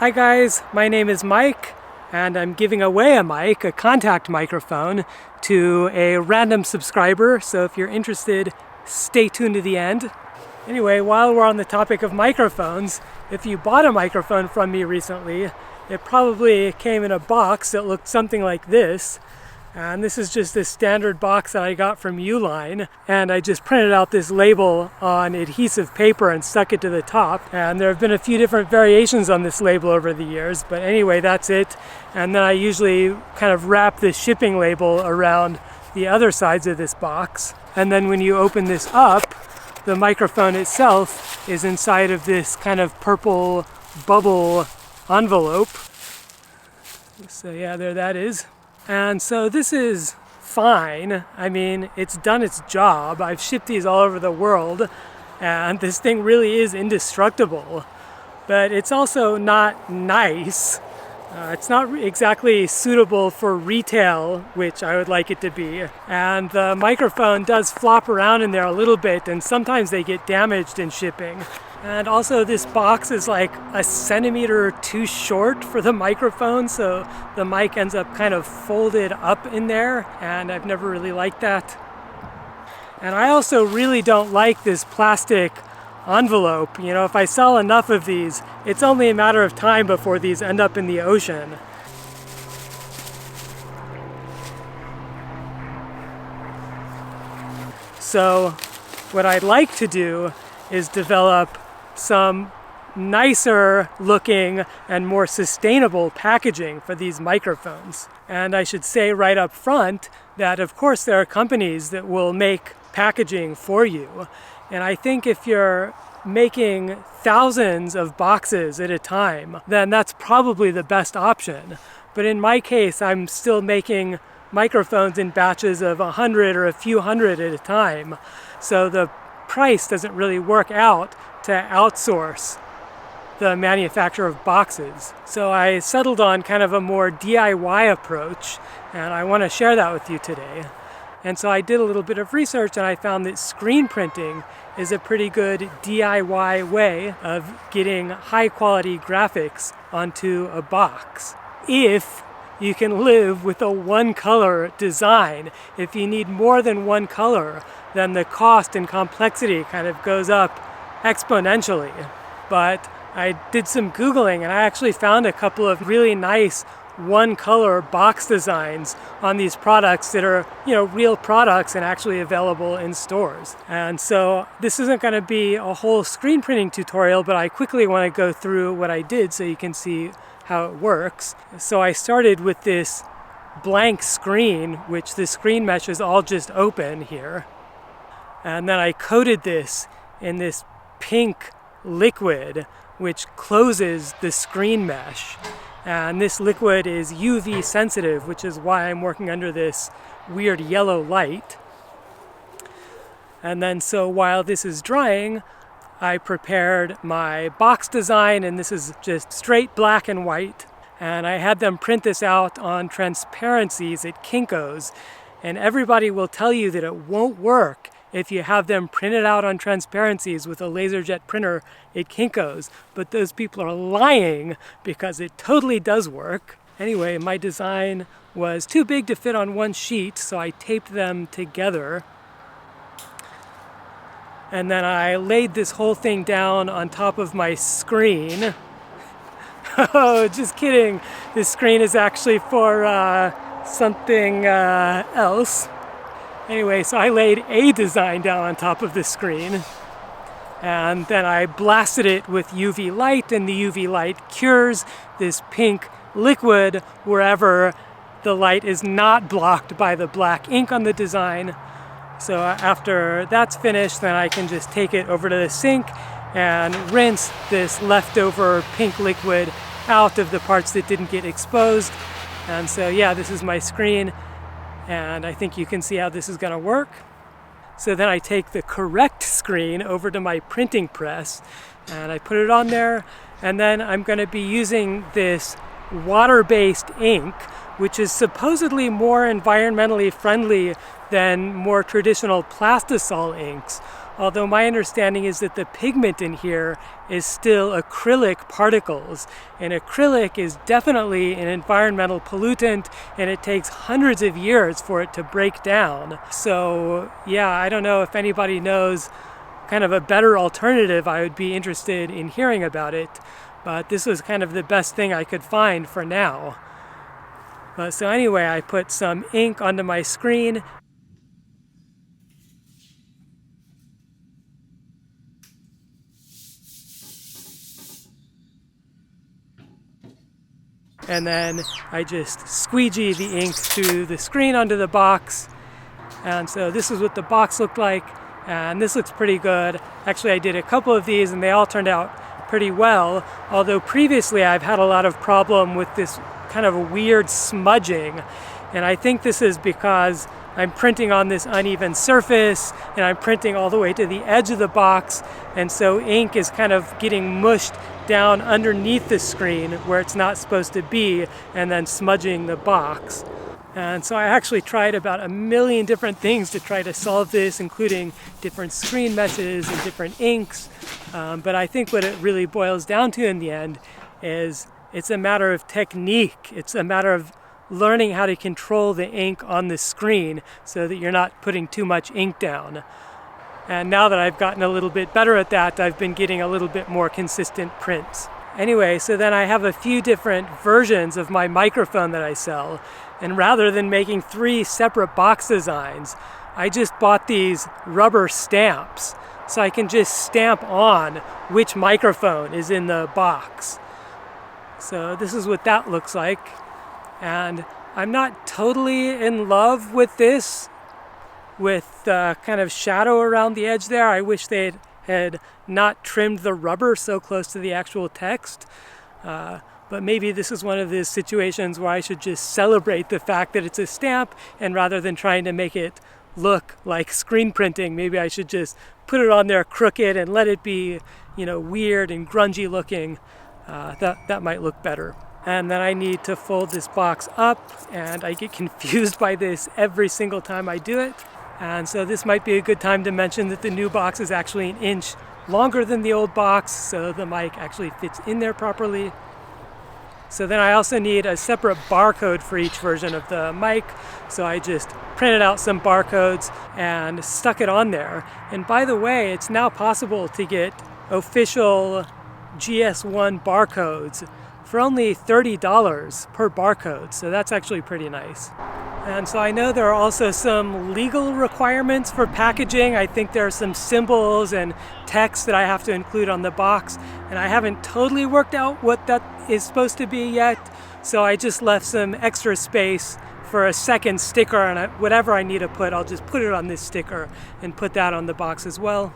Hi guys, my name is Mike, and I'm giving away a mic, a contact microphone, to a random subscriber, so if you're interested, stay tuned to the end. Anyway, while we're on the topic of microphones, if you bought a microphone from me recently, it probably came in a box that looked something like this. And this is just a standard box that I got from Uline, and I just printed out this label on adhesive paper and stuck it to the top. And there have been a few different variations on this label over the years, but anyway, that's it. And then I usually kind of wrap this shipping label around the other sides of this box. And then when you open this up, the microphone itself is inside of this kind of purple bubble envelope. So yeah, there that is. And so this is fine. I mean, it's done its job. I've shipped these all over the world, and this thing really is indestructible. But it's also not nice. It's not exactly suitable for retail, which I would like it to be. And the microphone does flop around in there a little bit, and sometimes they get damaged in shipping. And also this box is like a centimeter too short for the microphone, so the mic ends up kind of folded up in there, and I've never really liked that. And I also really don't like this plastic envelope. You know, if I sell enough of these, it's only a matter of time before these end up in the ocean. So what I'd like to do is develop some nicer looking and more sustainable packaging for these microphones. And I should say right up front that of course there are companies that will make packaging for you. And I think if you're making thousands of boxes at a time, then that's probably the best option. But in my case, I'm still making microphones in batches of 100 or a few hundred at a time. So the price doesn't really work out to outsource the manufacture of boxes. So I settled on kind of a more DIY approach, and I want to share that with you today. And so I did a little bit of research, and I found that screen printing is a pretty good DIY way of getting high quality graphics onto a box. If you can live with a one color design. If you need more than one color, then the cost and complexity kind of goes up exponentially. But I did some Googling, and I actually found a couple of really nice one color box designs on these products that are, you know, real products and actually available in stores. And so this isn't going to be a whole screen printing tutorial, but I quickly want to go through what I did so you can see how it works. So I started with this blank screen, which the screen mesh is all just open here. And then I coated this in this pink liquid, which closes the screen mesh. And this liquid is UV sensitive, which is why I'm working under this weird yellow light. And then so while this is drying, I prepared my box design, and this is just straight black and white. And I had them print this out on transparencies at Kinko's. And everybody will tell you that it won't work if you have them printed out on transparencies with a LaserJet printer at Kinko's. But those people are lying, because it totally does work. Anyway, my design was too big to fit on one sheet, so I taped them together. And then I laid this whole thing down on top of my screen. Oh, just kidding. This screen is actually for something else. Anyway, so I laid a design down on top of the screen. And then I blasted it with UV light, and the UV light cures this pink liquid wherever the light is not blocked by the black ink on the design. So after that's finished, then I can just take it over to the sink and rinse this leftover pink liquid out of the parts that didn't get exposed. And so yeah, this is my screen, and I think you can see how this is going to work. So then I take the correct screen over to my printing press, and I put it on there, and then I'm going to be using this water-based ink, which is supposedly more environmentally friendly than more traditional plastisol inks. although my understanding is that the pigment in here is still acrylic particles. And acrylic is definitely an environmental pollutant, and it takes hundreds of years for it to break down. So yeah, I don't know if anybody knows kind of a better alternative. I would be interested in hearing about it, but this was kind of the best thing I could find for now. So anyway, I put some ink onto my screen. And then I just squeegee the ink through the screen onto the box. And so this is what the box looked like. And this looks pretty good. Actually, I did a couple of these and they all turned out pretty well. Although previously I've had a lot of problem with this kind of weird smudging. And I think this is because I'm printing on this uneven surface and I'm printing all the way to the edge of the box. And so ink is kind of getting mushed down underneath the screen where it's not supposed to be and then smudging the box. And so I actually tried about a million different things to try to solve this, including different screen meshes and different inks. But I think what it really boils down to in the end is it's a matter of technique. It's a matter of learning how to control the ink on the screen so that you're not putting too much ink down. And now that I've gotten a little bit better at that, I've been getting a little bit more consistent prints. Anyway, so then I have a few different versions of my microphone that I sell. And rather than making 3 separate box designs, I just bought these rubber stamps. So I can just stamp on which microphone is in the box. So this is what that looks like. And I'm not totally in love with this, with kind of shadow around the edge there. I wish they had not trimmed the rubber so close to the actual text. But maybe this is one of these situations where I should just celebrate the fact that it's a stamp, and rather than trying to make it look like screen printing, maybe I should just put it on there crooked and let it be, you know, weird and grungy looking. That might look better. And then I need to fold this box up, and I get confused by this every single time I do it. And so this might be a good time to mention that the new box is actually an inch longer than the old box, so the mic actually fits in there properly. So then I also need a separate barcode for each version of the mic. So I just printed out some barcodes and stuck it on there. And by the way, it's now possible to get official GS1 barcodes for only $30 per barcode. So that's actually pretty nice. And so I know there are also some legal requirements for packaging. I think there are some symbols and text that I have to include on the box, and I haven't totally worked out what that is supposed to be yet. So I just left some extra space for a second sticker, and whatever I need to put, I'll just put it on this sticker and put that on the box as well.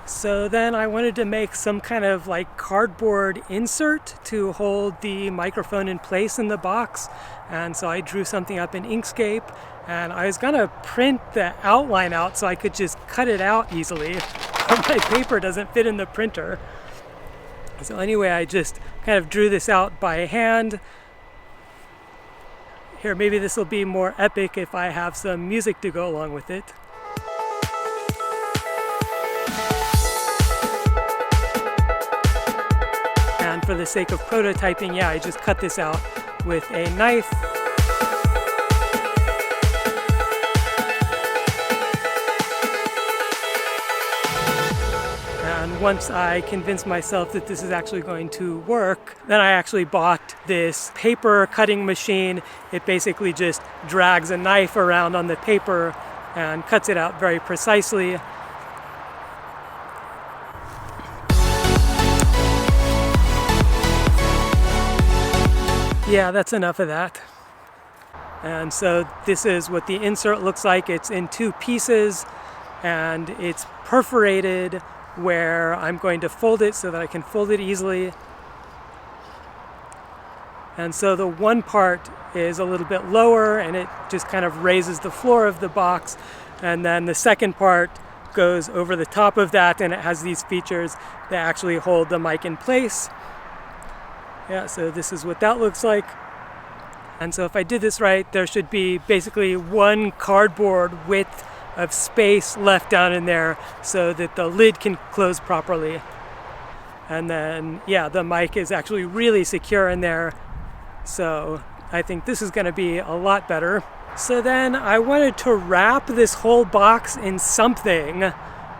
So then I wanted to make some kind of like cardboard insert to hold the microphone in place in the box. And so I drew something up in Inkscape, and I was gonna print the outline out so I could just cut it out easily, but my paper doesn't fit in the printer. So anyway, I just kind of drew this out by hand. Here, maybe this will be more epic if I have some music to go along with it. And for the sake of prototyping, yeah, I just cut this out with a knife. And once I convinced myself that this is actually going to work, then I actually bought this paper cutting machine. It basically just drags a knife around on the paper and cuts it out very precisely. Yeah, that's enough of that. And so this is what the insert looks like. It's in 2 pieces, and it's perforated where I'm going to fold it so that I can fold it easily. And so the one part is a little bit lower, and it just kind of raises the floor of the box. And then the second part goes over the top of that, and it has these features that actually hold the mic in place. Yeah, so this is what that looks like. And so if I did this right, there should be basically 1 cardboard width of space left down in there so that the lid can close properly. And then, yeah, the mic is actually really secure in there. So I think this is going to be a lot better. So then I wanted to wrap this whole box in something,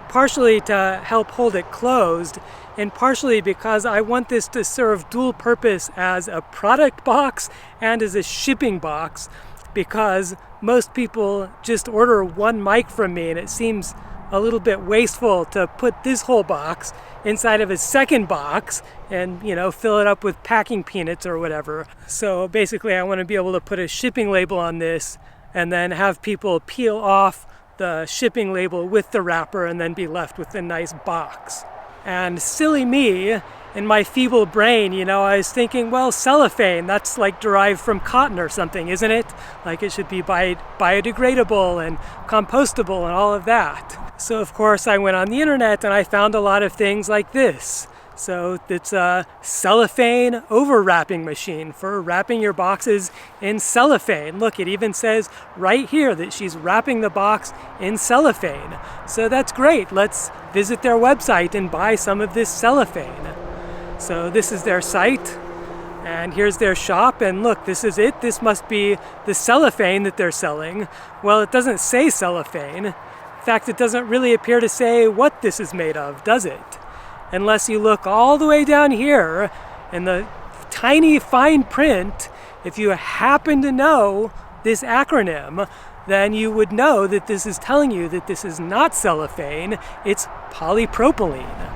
partially to help hold it closed, and partially because I want this to serve dual purpose as a product box and as a shipping box, because most people just order one mic from me, and it seems a little bit wasteful to put this whole box inside of a second box and, you know, fill it up with packing peanuts or whatever. So basically I want to be able to put a shipping label on this and then have people peel off the shipping label with the wrapper and then be left with a nice box. And silly me, in my feeble brain, you know, I was thinking, well, cellophane, that's like derived from cotton or something, isn't it? Like it should be biodegradable and compostable and all of that. So of course I went on the internet and I found a lot of things like this. So it's a cellophane overwrapping machine for wrapping your boxes in cellophane. Look, it even says right here that she's wrapping the box in cellophane. So that's great. Let's visit their website and buy some of this cellophane. So this is their site, and here's their shop, and look, this is it. This must be the cellophane that they're selling. Well, it doesn't say cellophane. In fact, it doesn't really appear to say what this is made of, does it? Unless you look all the way down here in the tiny fine print, if you happen to know this acronym, then you would know that this is telling you that this is not cellophane, it's polypropylene.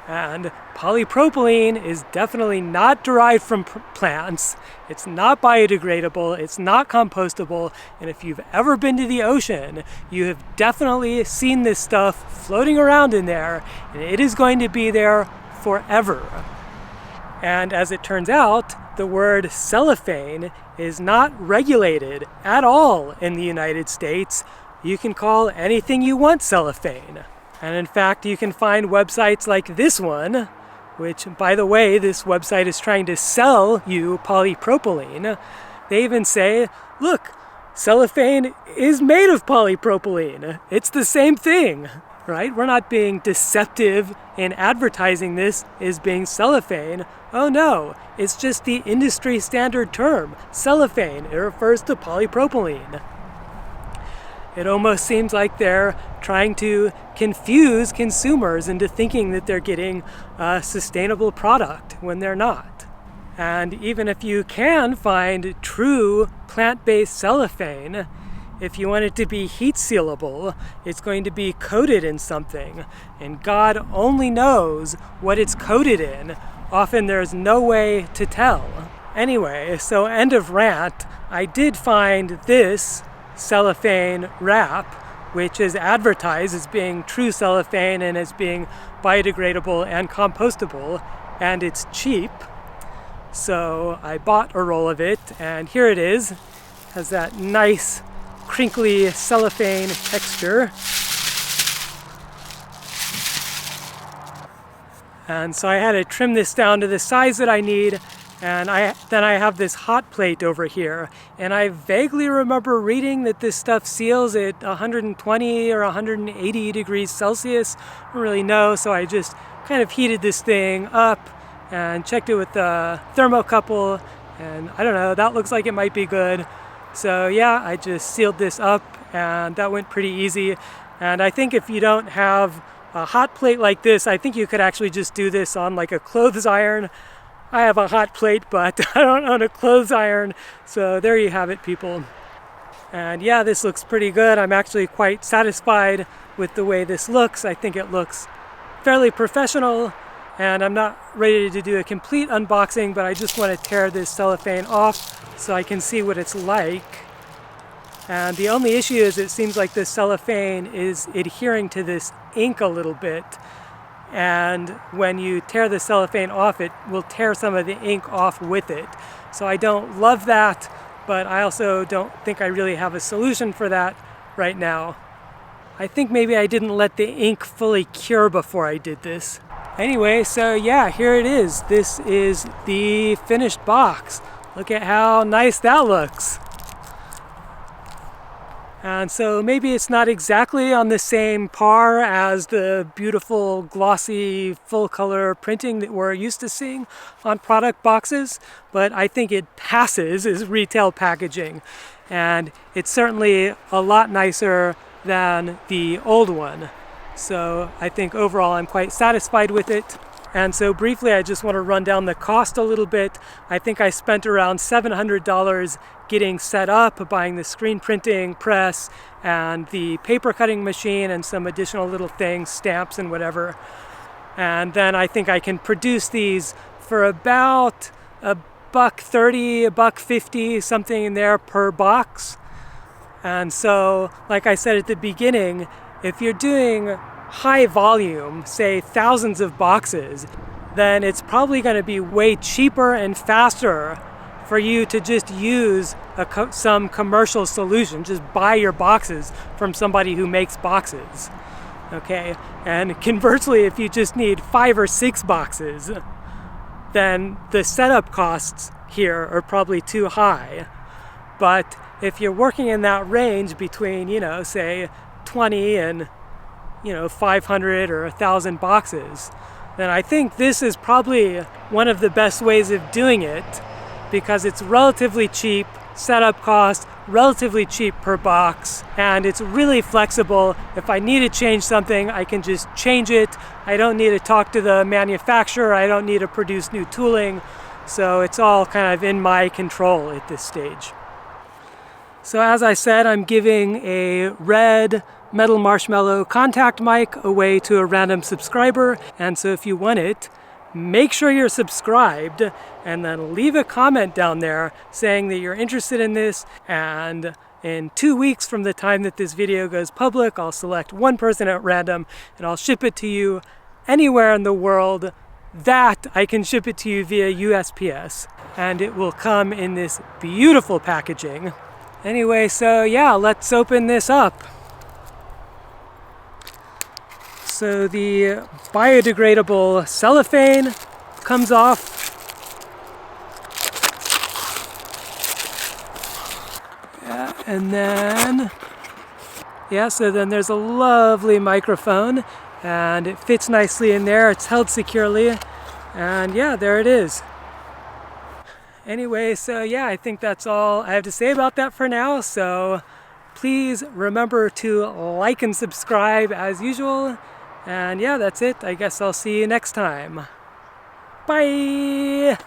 And polypropylene is definitely not derived from plants, it's not biodegradable, it's not compostable, and if you've ever been to the ocean, you have definitely seen this stuff floating around in there, and it is going to be there forever. And as it turns out, the word cellophane is not regulated at all in the United States. You can call anything you want cellophane. And in fact, you can find websites like this one, which, by the way, this website is trying to sell you polypropylene. They even say, look, cellophane is made of polypropylene. It's the same thing, right? We're not being deceptive in advertising this as being cellophane. Oh no, it's just the industry standard term, cellophane. It refers to polypropylene. It almost seems like they're trying to confuse consumers into thinking that they're getting a sustainable product when they're not. And even if you can find true plant-based cellophane, if you want it to be heat sealable, it's going to be coated in something. And God only knows what it's coated in. Often there's no way to tell. Anyway, so end of rant. I did find this cellophane wrap, which is advertised as being true cellophane and as being biodegradable and compostable, and it's cheap. So I bought a roll of it, and here it is. It has that nice crinkly cellophane texture. And so I had to trim this down to the size that I need. And then I have this hot plate over here, and I vaguely remember reading that this stuff seals at 120 or 180 degrees Celsius. I don't really know, so I just kind of heated this thing up and checked it with the thermocouple, and I don't know, that looks like it might be good. So yeah, I just sealed this up, and that went pretty easy. And I think if you don't have a hot plate like this, I think you could actually just do this on like a clothes iron. I have a hot plate, but I don't own a clothes iron, so there you have it, people. And yeah, this looks pretty good. I'm actually quite satisfied with the way this looks. I think it looks fairly professional, and I'm not ready to do a complete unboxing, but I just want to tear this cellophane off so I can see what it's like. And the only issue is it seems like this cellophane is adhering to this ink a little bit. And when you tear the cellophane off, it will tear some of the ink off with it. So I don't love that, but I also don't think I really have a solution for that right now. I think maybe I didn't let the ink fully cure before I did this. Anyway, so yeah, here it is. This is the finished box. Look at how nice that looks. And so maybe it's not exactly on the same par as the beautiful, glossy, full-color printing that we're used to seeing on product boxes, but I think it passes as retail packaging. And it's certainly a lot nicer than the old one. So I think overall I'm quite satisfied with it. And so briefly, I just want to run down the cost a little bit. I think I spent around $700 getting set up, buying the screen printing press and the paper cutting machine and some additional little things, stamps and whatever. And then I think I can produce these for about $1.30, $1.50, something in there per box. And so, like I said at the beginning, if you're doing high volume, say thousands of boxes, then it's probably going to be way cheaper and faster for you to just use some commercial solution. Just buy your boxes from somebody who makes boxes. Okay, and conversely, if you just need 5 or 6 boxes, then the setup costs here are probably too high. But if you're working in that range between, say 20 and 500 or 1,000 boxes, then I think this is probably one of the best ways of doing it, because it's relatively cheap, setup cost, relatively cheap per box, and it's really flexible. If I need to change something, I can just change it. I don't need to talk to the manufacturer. I don't need to produce new tooling. So it's all kind of in my control at this stage. So as I said, I'm giving a red metal marshmallow contact mic away to a random subscriber. And so if you want it, make sure you're subscribed and then leave a comment down there saying that you're interested in this. And in 2 weeks from the time that this video goes public, I'll select one person at random and I'll ship it to you anywhere in the world that I can ship it to you via USPS. And it will come in this beautiful packaging. Anyway, so yeah, let's open this up. So the biodegradable cellophane comes off. Yeah, and then, so then there's a lovely microphone and it fits nicely in there. It's held securely, and yeah, there it is. Anyway, so yeah, I think that's all I have to say about that for now. So please remember to like and subscribe as usual. And yeah, that's it. I guess I'll see you next time. Bye!